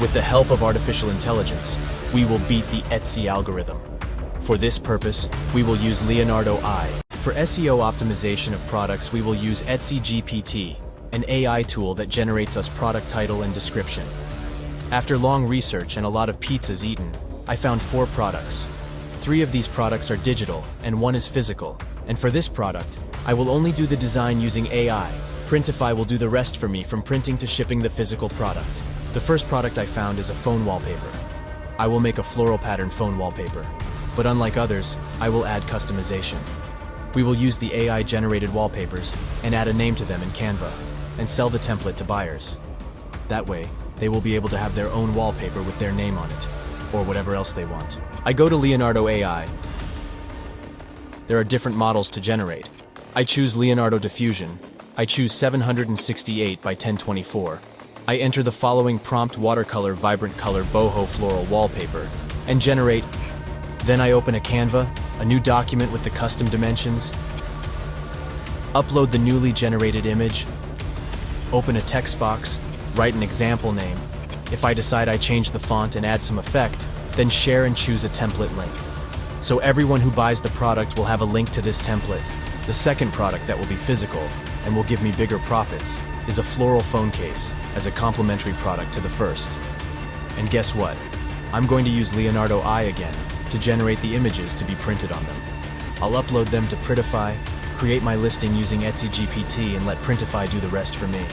With the help of artificial intelligence, we will beat the Etsy algorithm. For this purpose, we will use Leonardo AI. For SEO optimization of products, we will use Etsy GPT, an AI tool that generates us product title and description. After long research and a lot of pizzas eaten, I found 4 products. 3 of these products are digital, and 1 is physical. And for this product, I will only do the design using AI. Printify will do the rest for me, from printing to shipping the physical product. The first product I found is a phone wallpaper. I will make a floral pattern phone wallpaper. But unlike others, I will add customization. We will use the AI-generated wallpapers and add a name to them in Canva, and sell the template to buyers. That way, they will be able to have their own wallpaper with their name on it, or whatever else they want. I go to Leonardo AI. There are different models to generate. I choose Leonardo Diffusion. I choose 768 by 1024. I enter the following prompt: watercolor vibrant color boho floral wallpaper, and generate. Then I open a Canva, a new document with the custom dimensions, upload the newly generated image, open a text box, write an example name. If I decide, I change the font and add some effect, then share and choose a template link. So everyone who buys the product will have a link to this template. The second product, that will be physical and will give me bigger profits, is a floral phone case as a complementary product to the first. And guess what? I'm going to use Leonardo AI again to generate the images to be printed on them. I'll upload them to Printify, create my listing using Etsy GPT, and let Printify do the rest for me.